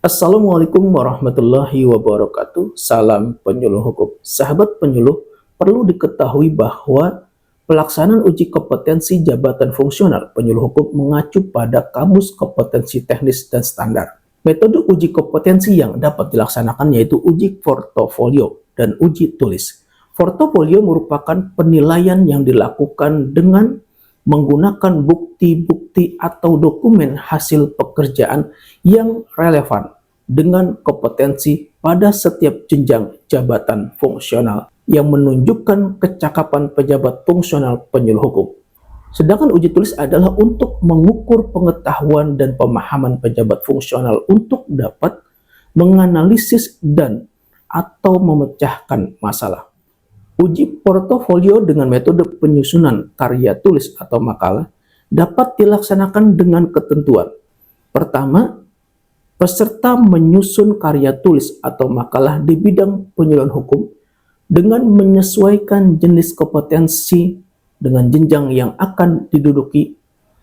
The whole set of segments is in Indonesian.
Assalamualaikum warahmatullahi wabarakatuh. Salam penyuluh hukum. Sahabat penyuluh, perlu diketahui bahwa pelaksanaan uji kompetensi jabatan fungsional penyuluh hukum mengacu pada Kamus Kompetensi Teknis dan Standar. Metode uji kompetensi yang dapat dilaksanakan yaitu uji portofolio dan uji tulis. Portofolio merupakan penilaian yang dilakukan dengan menggunakan bukti-bukti atau dokumen hasil pekerjaan yang relevan dengan kompetensi pada setiap jenjang jabatan fungsional yang menunjukkan kecakapan pejabat fungsional penyuluh hukum. Sedangkan uji tulis adalah untuk mengukur pengetahuan dan pemahaman pejabat fungsional untuk dapat menganalisis dan atau memecahkan masalah. Uji portofolio dengan metode penyusunan karya tulis atau makalah dapat dilaksanakan dengan ketentuan. Pertama, peserta menyusun karya tulis atau makalah di bidang penyuluhan hukum dengan menyesuaikan jenis kompetensi dengan jenjang yang akan diduduki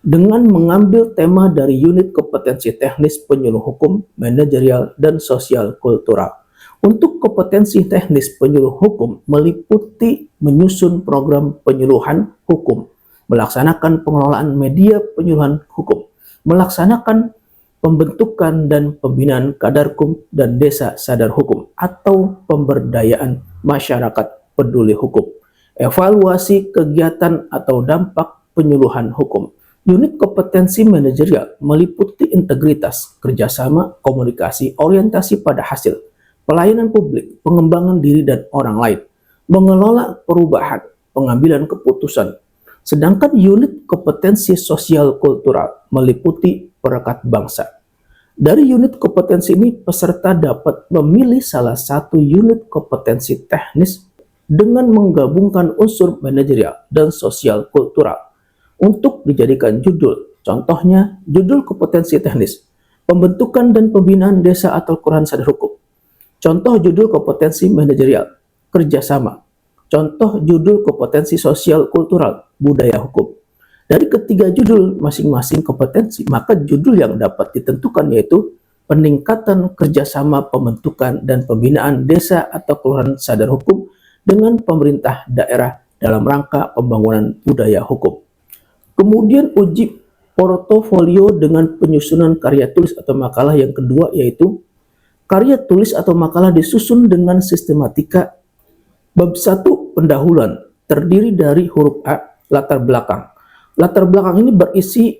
dengan mengambil tema dari unit kompetensi teknis penyuluh hukum, manajerial, dan sosial kultural. Untuk kompetensi teknis penyuluh hukum meliputi menyusun program penyuluhan hukum, melaksanakan pengelolaan media penyuluhan hukum, melaksanakan pembentukan dan pembinaan kadarkum dan desa sadar hukum atau pemberdayaan masyarakat peduli hukum, evaluasi kegiatan atau dampak penyuluhan hukum. Unit kompetensi manajerial meliputi integritas, kerjasama, komunikasi, orientasi pada hasil, pelayanan publik, pengembangan diri dan orang lain, mengelola perubahan, pengambilan keputusan. Sedangkan unit kompetensi sosial kultural meliputi perekat bangsa. Dari unit kompetensi ini, peserta dapat memilih salah satu unit kompetensi teknis dengan menggabungkan unsur manajerial dan sosial kultural untuk dijadikan judul. Contohnya, judul kompetensi teknis, pembentukan dan pembinaan desa atau kelurahan sadar hukum. Contoh judul kompetensi manajerial, kerjasama. Contoh judul kompetensi sosial kultural, budaya hukum. Dari ketiga judul masing-masing kompetensi, maka judul yang dapat ditentukan yaitu peningkatan kerjasama pembentukan dan pembinaan desa atau kelurahan sadar hukum dengan pemerintah daerah dalam rangka pembangunan budaya hukum. Kemudian uji portofolio dengan penyusunan karya tulis atau makalah yang kedua yaitu karya tulis atau makalah disusun dengan sistematika. Bab 1 pendahuluan terdiri dari huruf A, latar belakang. Latar belakang ini berisi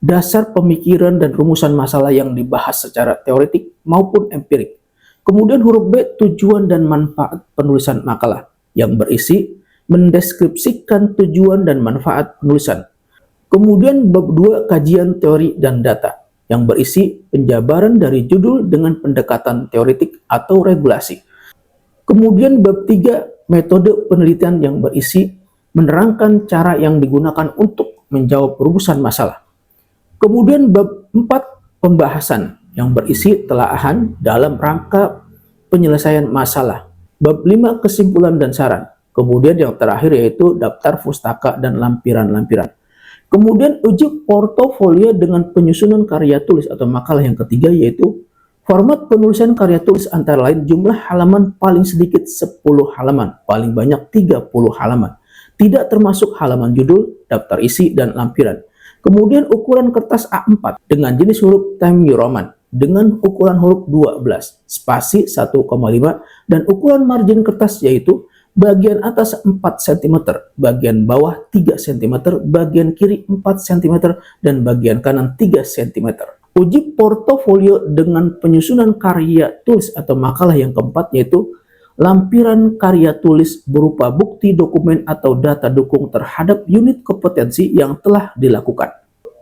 dasar pemikiran dan rumusan masalah yang dibahas secara teoretik maupun empirik. Kemudian huruf B, tujuan dan manfaat penulisan makalah yang berisi mendeskripsikan tujuan dan manfaat penulisan. Kemudian bab 2, kajian teori dan data yang berisi penjabaran dari judul dengan pendekatan teoretik atau regulasi. Kemudian bab 3, metode penelitian yang berisi menerangkan cara yang digunakan untuk menjawab rumusan masalah. Kemudian bab 4, pembahasan yang berisi telaahan dalam rangka penyelesaian masalah. Bab 5, kesimpulan dan saran. Kemudian yang terakhir yaitu daftar pustaka dan lampiran-lampiran. Kemudian uji portofolio dengan penyusunan karya tulis atau makalah yang ketiga yaitu format penulisan karya tulis antara lain jumlah halaman paling sedikit 10 halaman, paling banyak 30 halaman. Tidak termasuk halaman judul, daftar isi, dan lampiran. Kemudian ukuran kertas A4 dengan jenis huruf Times New Roman dengan ukuran huruf 12, spasi 1,5 dan ukuran margin kertas yaitu bagian atas 4 cm, bagian bawah 3 cm, bagian kiri 4 cm, dan bagian kanan 3 cm. Uji portofolio dengan penyusunan karya tulis atau makalah yang keempat yaitu lampiran karya tulis berupa bukti dokumen atau data dukung terhadap unit kompetensi yang telah dilakukan.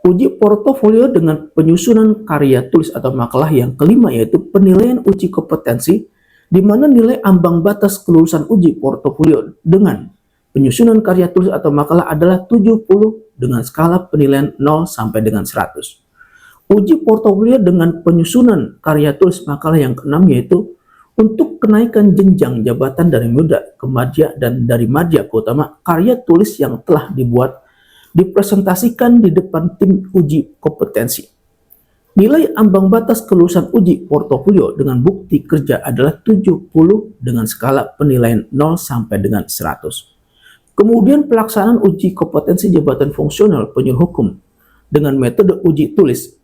Uji portofolio dengan penyusunan karya tulis atau makalah yang kelima yaitu penilaian uji kompetensi di mana nilai ambang batas kelulusan uji portofolio dengan penyusunan karya tulis atau makalah adalah 70 dengan skala penilaian 0 sampai dengan 100. Uji portofolio dengan penyusunan karya tulis makalah yang keenam yaitu untuk kenaikan jenjang jabatan dari muda ke madya dan dari madya ke utama, karya tulis yang telah dibuat dipresentasikan di depan tim uji kompetensi. Nilai ambang batas kelulusan uji portofolio dengan bukti kerja adalah 70 dengan skala penilaian 0 sampai dengan 100. Kemudian pelaksanaan uji kompetensi jabatan fungsional penyuluh hukum dengan metode uji tulis.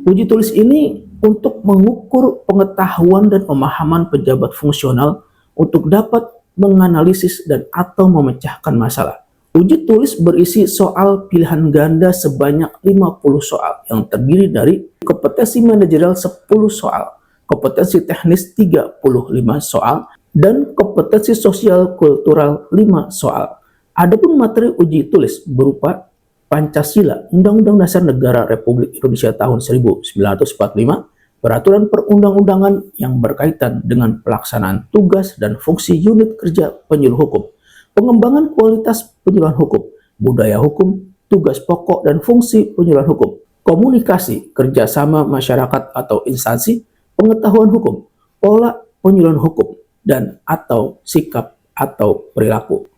Uji tulis ini untuk mengukur pengetahuan dan pemahaman pejabat fungsional untuk dapat menganalisis dan atau memecahkan masalah. Uji tulis berisi soal pilihan ganda sebanyak 50 soal yang terdiri dari kompetensi manajerial 10 soal, kompetensi teknis 35 soal, dan kompetensi sosial kultural 5 soal. Adapun materi uji tulis berupa Pancasila, Undang-Undang Dasar Negara Republik Indonesia tahun 1945, peraturan perundang-undangan yang berkaitan dengan pelaksanaan tugas dan fungsi unit kerja penyuluh hukum, pengembangan kualitas penyuluhan hukum, budaya hukum, tugas pokok dan fungsi penyuluhan hukum, komunikasi, kerjasama masyarakat atau instansi, pengetahuan hukum, pola penyuluhan hukum, dan atau sikap atau perilaku.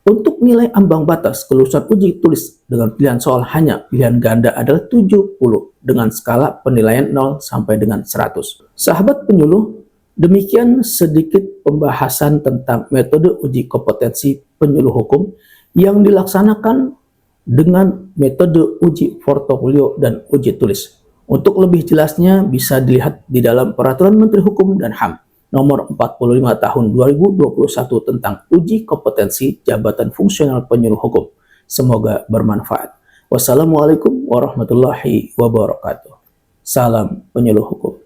Untuk nilai ambang batas kelulusan uji tulis dengan pilihan soal hanya pilihan ganda adalah 70 dengan skala penilaian 0 sampai dengan 100. Sahabat penyuluh, demikian sedikit pembahasan tentang metode uji kompetensi penyuluh hukum yang dilaksanakan dengan metode uji portofolio dan uji tulis. Untuk lebih jelasnya bisa dilihat di dalam Peraturan Menteri Hukum dan HAM Nomor 45 Tahun 2021 tentang uji kompetensi jabatan fungsional penyuluh hukum. Semoga bermanfaat. Wassalamualaikum warahmatullahi wabarakatuh. Salam penyuluh hukum.